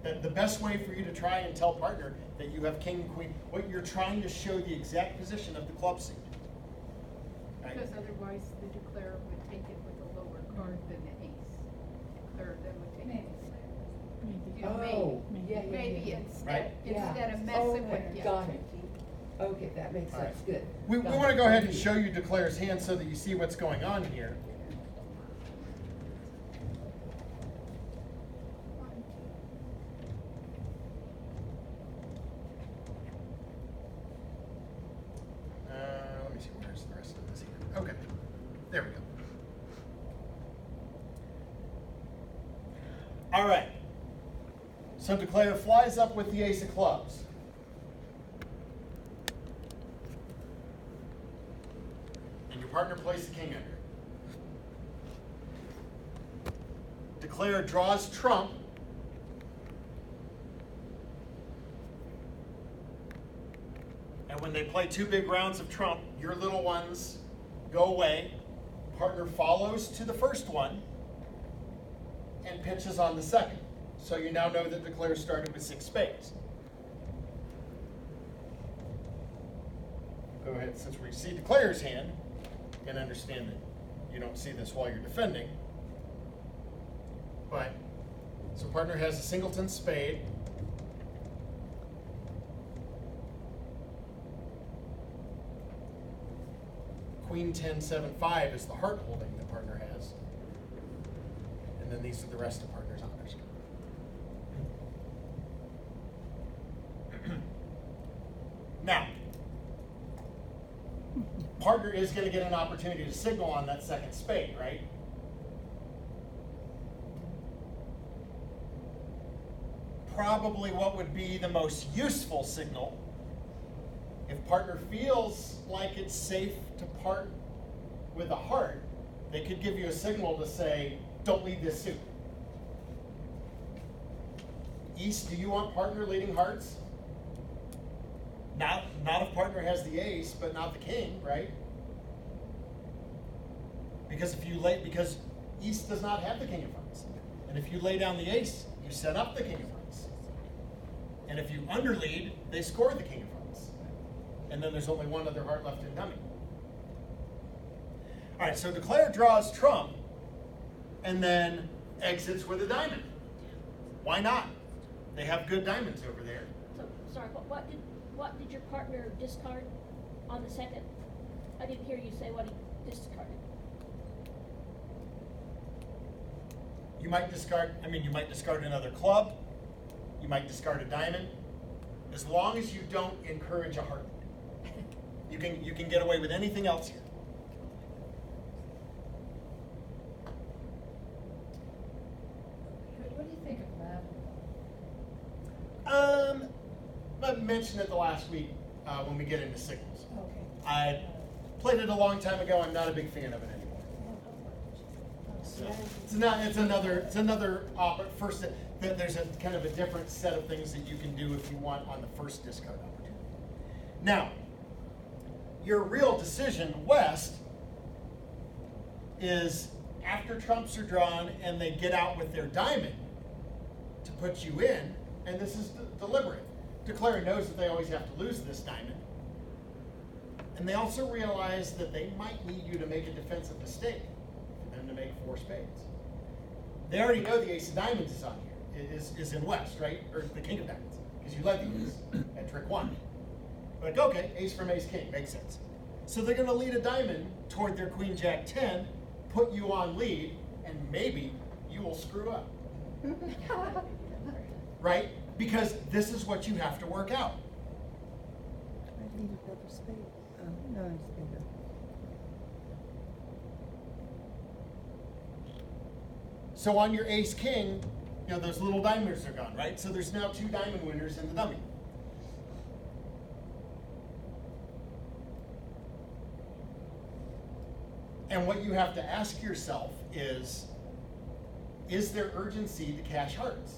That the best way for you to try and tell partner that you have king and queen, what you're trying to show the exact position of the club suit. Right? Because otherwise the declarer would take it with a lower card than the ace. Declarer then would take it. You know, Oh, yeah, yeah, maybe yeah. Right. instead of Oh, messing with, got it. Okay, that makes All right. sense, good. We Got want to it. go ahead and show you declarer's hand so that you see what's going on here. Let me see, where's the rest of this here? Okay, there we go. All right. So declare flies up with the ace of clubs. And your partner plays the king under it. Declare draws trump. And when they play two big rounds of trump, your little ones go away. Partner follows to the first one and pitches on the second. So you now know that declare started with 6 spades. Go ahead, since we see declarer's hand, and understand that you don't see this while you're defending. But, so partner has a singleton spade. Queen 10, 7, 5 is the heart holding that partner has. And then these are the rest of partner's honors. Now, partner is going to get an opportunity to signal on that second spade, right? Probably what would be the most useful signal, if partner feels like it's safe to part with a heart, they could give you a signal to say, don't lead this suit. East, do you want partner leading hearts? Not if partner has the ace, but not the king, right? Because because East does not have the king of hearts. And if you lay down the ace, you set up the king of hearts. And if you underlead, they score the king of hearts. And then there's only one other heart left in dummy. All right, so declare draws trump and then exits with a diamond. Why not? They have good diamonds over there. So, sorry, what did your partner discard on the second? I didn't hear you say what he discarded. You might discard another club. You might discard a diamond. As long as you don't encourage a heart. You can get away with anything else here. What do you think of that? I mentioned it the last week when we get into signals. Okay. I played it a long time ago. I'm not a big fan of it anymore. So it's another first. There's a kind of a different set of things that you can do if you want on the first discard opportunity. Now, your real decision, West, is after trumps are drawn and they get out with their diamond to put you in, and this is deliberate. Declare knows that they always have to lose this diamond. And they also realize that they might need you to make a defensive mistake for them to make 4 spades. They already know the ace of diamonds is on here, is in West, right? Or the king of diamonds, because you led the ace at trick 1. Like, okay, ace from ace king, makes sense. So they're going to lead a diamond toward their queen jack 10, put you on lead, and maybe you will screw up. Right? Because this is what you have to work out. I need a double spade. No, I just need So on your ace king, those little diamonds are gone, right? So there's now 2 diamond winners in the dummy. And what you have to ask yourself is there urgency to cash hearts?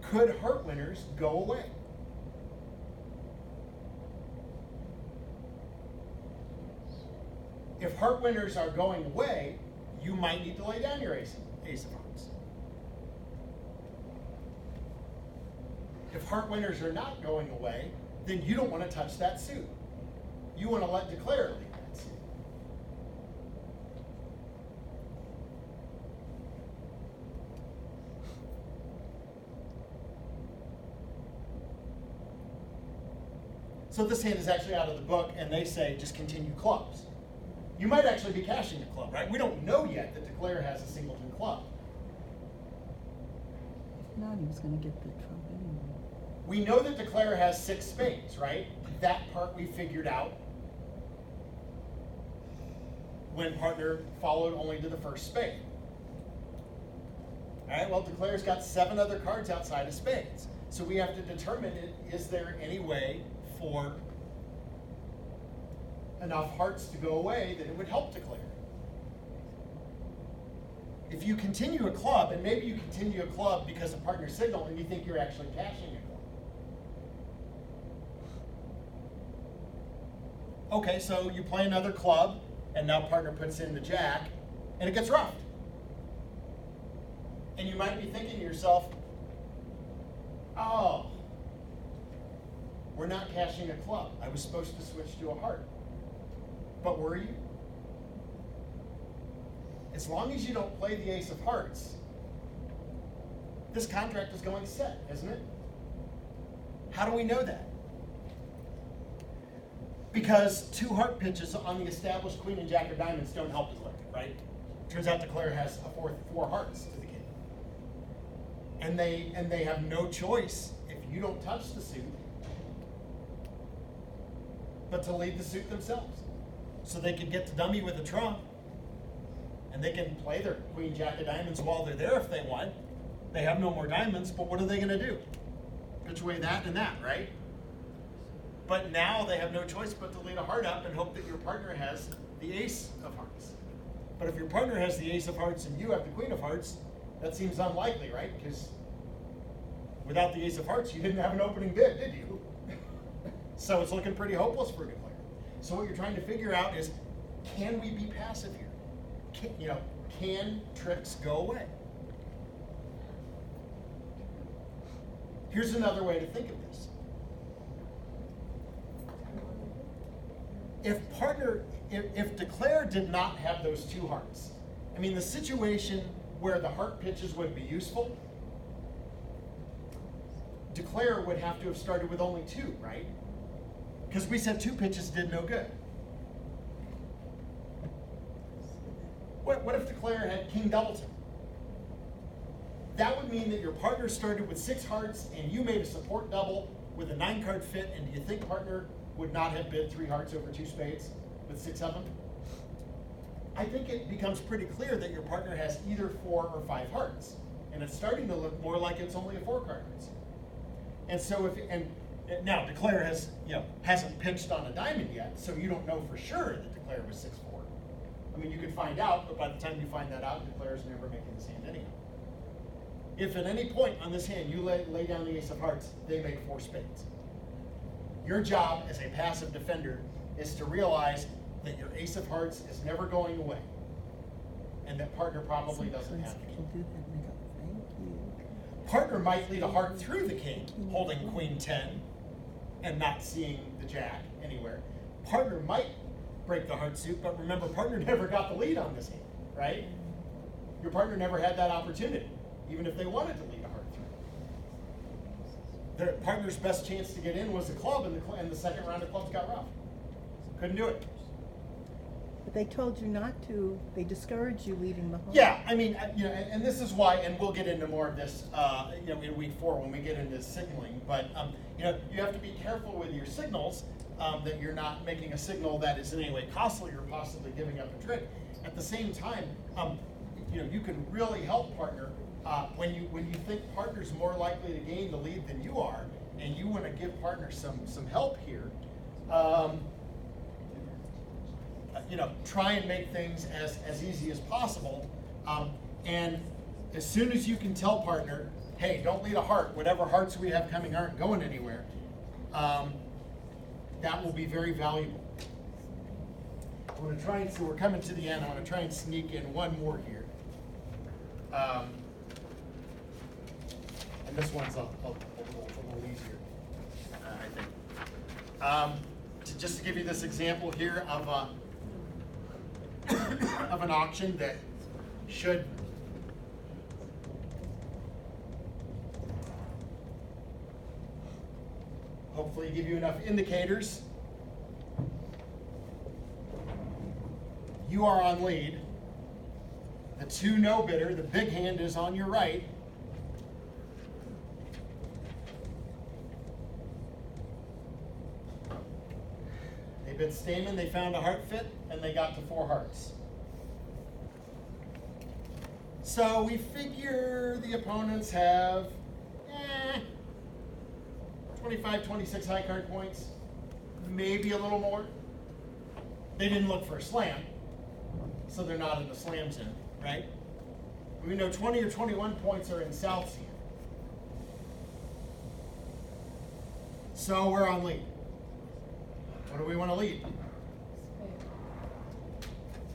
Could heart winners go away? If heart winners are going away, you might need to lay down your ace of hearts. If heart winners are not going away, then you don't want to touch that suit. You want to let declare lead that suit. So this hand is actually out of the book, and they say just continue clubs. You might actually be cashing a club, right? We don't know yet that declare has a singleton club. If not, he was gonna get the trump anyway. We know that declare has 6 spades, right? That part we figured out when partner followed only to the first spade. All right, well, declare's got 7 other cards outside of spades. So we have to determine, is there any way for enough hearts to go away that it would help declare? If you continue a club, and maybe you continue a club because of partner signal and you think you're actually cashing a club. Okay, so you play another club, and now partner puts in the jack, and it gets roughed. And you might be thinking to yourself, oh, we're not cashing a club. I was supposed to switch to a heart. But were you? As long as you don't play the ace of hearts, this contract is going set, isn't it? How do we know that? Because 2 heart pitches on the established queen and jack of diamonds don't help declare, right? Turns out declare has a 4 hearts to the king. And they have no choice, if you don't touch the suit, but to lead the suit themselves. So they can get the dummy with a trump, and they can play their queen jack of diamonds while they're there if they want. They have no more diamonds, but what are they gonna do? Pitch away that and that, right? But now they have no choice but to lead a heart up and hope that your partner has the ace of hearts. But if your partner has the ace of hearts and you have the queen of hearts, that seems unlikely, right? Because without the ace of hearts, you didn't have an opening bid, did you? So it's looking pretty hopeless for declare. So what you're trying to figure out is, can we be passive here? Can tricks go away? Here's another way to think of this. If declare did not have those 2 hearts, I mean, the situation where the heart pitches would be useful, declare would have to have started with only 2, right? Because we said 2 pitches did no good. What if declare had king doubleton? That would mean that your partner started with 6 hearts and you made a support double with a 9-card fit, and do you think partner would not have bid 3 hearts over 2 spades with 6 of them? I think it becomes pretty clear that your partner has either 4 or 5 hearts, and it's starting to look more like it's only a 4-card race. And so now declare hasn't pitched on a diamond yet, so you don't know for sure that declare was 6-4. I mean, you could find out, but by the time you find that out, declare is never making this hand anyhow. If at any point on this hand you lay down the ace of hearts, they make 4 spades. Your job as a passive defender is to realize that your ace of hearts is never going away, and that partner probably doesn't have the king. Do that, and they go, thank you. Partner might lead a heart through the king, holding queen 10 and not seeing the jack anywhere. Partner might break the heart suit, but remember, partner never got the lead on this hand, right? Your partner never had that opportunity, even if they wanted to lead a heart through. Their partner's best chance to get in was a club, and the second round of clubs got rough. Couldn't do it. But they told you not to, they discouraged you leaving the home. Yeah, I mean, and this is why, and we'll get into more of this, in week 4 when we get into signaling. But you have to be careful with your signals, that you're not making a signal that is in any way costly or possibly giving up a trick. At the same time, you can really help partner when you think partner's more likely to gain the lead than you are, and you want to give partner some help here. Try and make things as easy as possible. And as soon as you can tell partner, hey, don't lead a heart. Whatever hearts we have coming aren't going anywhere. That will be very valuable. I'm going to try and, so we're coming to the end. I want to try and sneak in one more here. And And this one's a little easier, I think. Just to give you this example here of of an auction that should hopefully give you enough indicators. You are on lead. The 2 no bidder, the big hand, is on your right. They bid Stamen, they found a heart fit, and they got to 4 hearts. So we figure the opponents have 25, 26 high card points, maybe a little more. They didn't look for a slam, so they're not in the slam zone, right? We know 20 or 21 points are in South Sea. So we're on lead. What do we want to lead?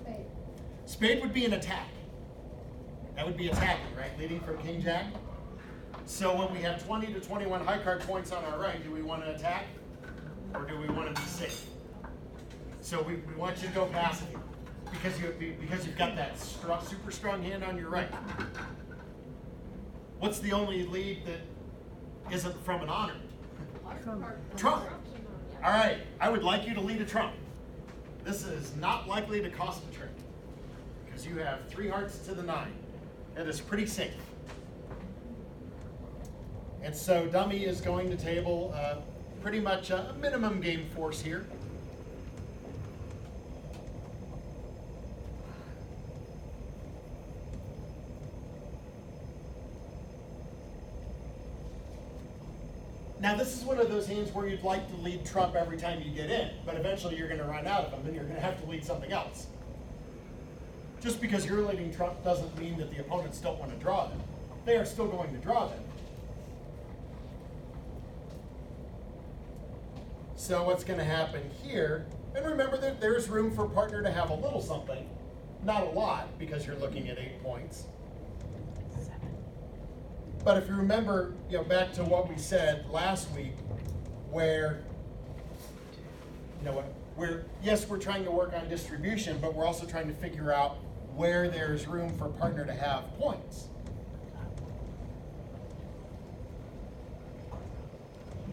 Spade. Spade would be an attack. That would be attacking, right? Leading from King Jack. So when we have 20 to 21 high card points on our right, do we want to attack or do we want to be safe? So we want you to go passive because you've got that super strong hand on your right. What's the only lead that isn't from an honor? Trump. All right, I would like you to lead a trump. This is not likely to cost a trick because you have 3 hearts to the 9. That is pretty safe. And so dummy is going to table pretty much a minimum game force here. Now this is one of those hands where you'd like to lead trump every time you get in, but eventually you're going to run out of them and you're going to have to lead something else. Just because you're leading trump doesn't mean that the opponents don't want to draw them. They are still going to draw them. So what's going to happen here, and remember that there's room for partner to have a little something, not a lot, because you're looking at 8 points. But if you remember, back to what we said last week, where, yes, we're trying to work on distribution, but we're also trying to figure out where there's room for partner to have points.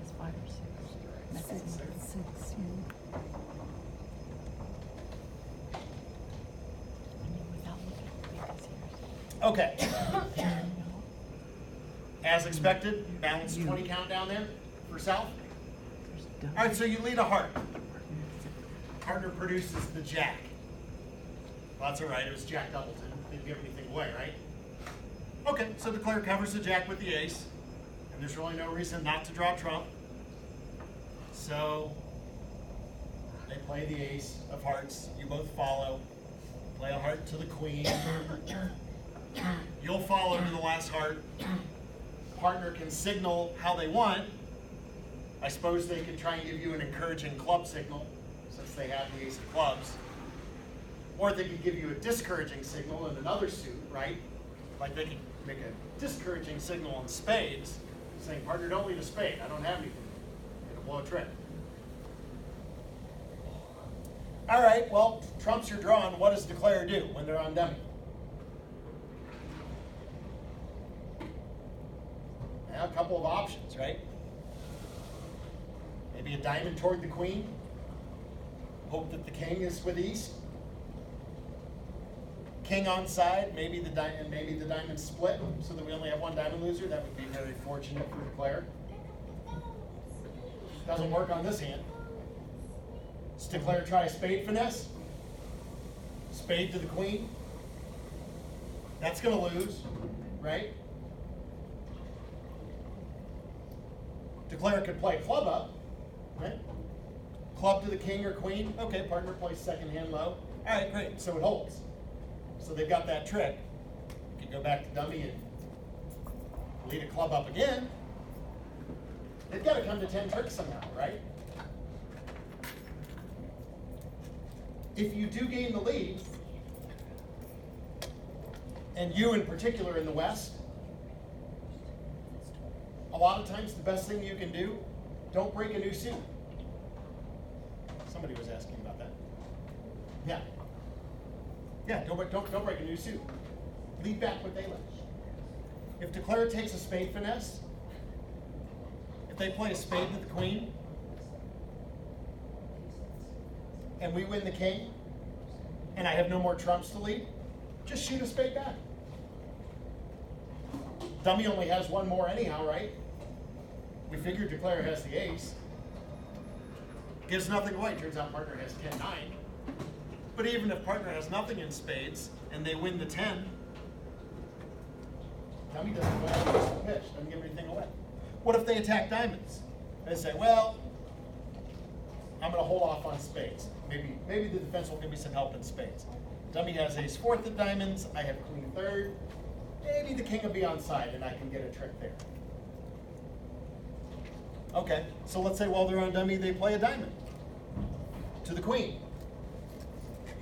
It's 5 or 6. 6, yeah. I mean, without looking at because Okay. As expected, balanced 20 count down there for South. All right, so you lead a heart. Partner produces the jack. Well, that's all right, it was Jack Doubleton. Didn't give anything away, right? Okay, so declare covers the jack with the ace, and there's really no reason not to draw trump. So they play the ace of hearts. You both follow. Play a heart to the queen. You'll follow to the last heart. Partner can signal how they want. I suppose they could try and give you an encouraging club signal since they have the ace of clubs. Or they could give you a discouraging signal in another suit, right? Like they could make a discouraging signal in spades, saying, partner, don't lead a spade. I don't have anything. It'll blow a trick. All right, well, trumps are drawn. What does declare do when they're on dummy? A couple of options, right? Maybe a diamond toward the queen. Hope that the king is with east. King on side, maybe the diamond split, so that we only have one diamond loser. That would be very fortunate for the player. Doesn't work on this hand. Does declare try a spade finesse? Spade to the queen. That's going to lose, right? Declare could play club up, right? Club to the king or queen. Okay, partner plays second hand low. All right, great. So it holds. So they've got that trick. You can go back to dummy and lead a club up again. They've got to come to 10 tricks somehow, right? If you do gain the lead, and you in particular in the West, a lot of times the best thing you can do, don't break a new suit. Somebody was asking about that. Yeah. Yeah, don't break a new suit. Leave back what they left. If Declare takes a spade finesse, if they play a spade to the queen, and we win the king, and I have no more trumps to lead, just shoot a spade back. Dummy only has one more anyhow, right? We figured Declare has the ace. Gives nothing away. Turns out partner has 10-9. But even if partner has nothing in spades and they win the 10, Dummy doesn't go out and pitch, doesn't give anything away. What if they attack diamonds? They say, well, I'm going to hold off on spades. Maybe the defense will give me some help in spades. Dummy has ace fourth of diamonds. I have queen third. Maybe the king will be on side and I can get a trick there. Okay, so let's say while they're on dummy, they play a diamond to the queen.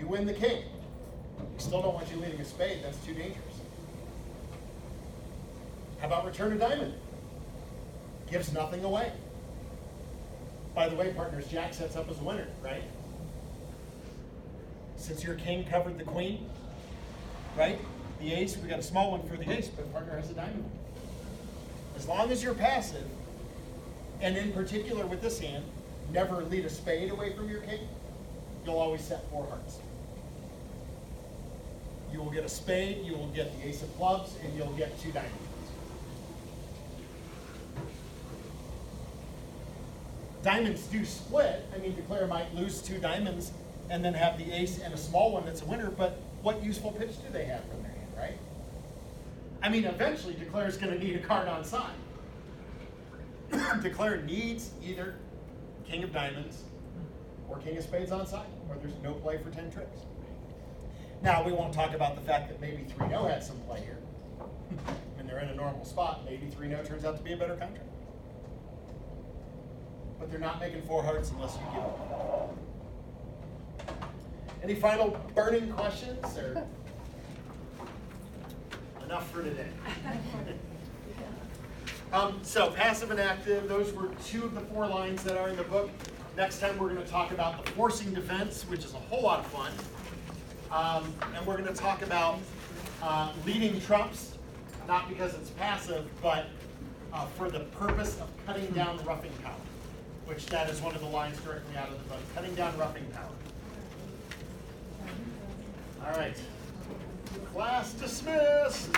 You win the king. We still don't want you leading a spade. That's too dangerous. How about return a diamond? Gives nothing away. By the way, partners, jack sets up as a winner, right? Since your king covered the queen, right? The ace, we got a small one for the ace, but partner has a diamond. As long as you're passive, and in particular with this hand, never lead a spade away from your king, you'll always set 4 hearts. You will get a spade, you will get the ace of clubs, and you'll get 2 diamonds. Diamonds do split. I mean, Declare might lose 2 diamonds and then have the ace and a small one that's a winner, but what useful pitch do they have from their hand, right? I mean, eventually Declare's going to need a card on side. Declare needs either king of diamonds or king of spades on side, or there's no play for 10 tricks. Now, we won't talk about the fact that maybe 3-0 had some play here. When they're in a normal spot, maybe 3-0 turns out to be a better contract. But they're not making 4 hearts unless you give them. Any final burning questions, or enough for today? So passive and active, those were 2 of the 4 lines that are in the book. Next time we're going to talk about the forcing defense, which is a whole lot of fun. And we're going to talk about leading trumps, not because it's passive, but for the purpose of cutting down roughing power, which that is one of the lines directly out of the book, cutting down roughing power. All right. Class dismissed.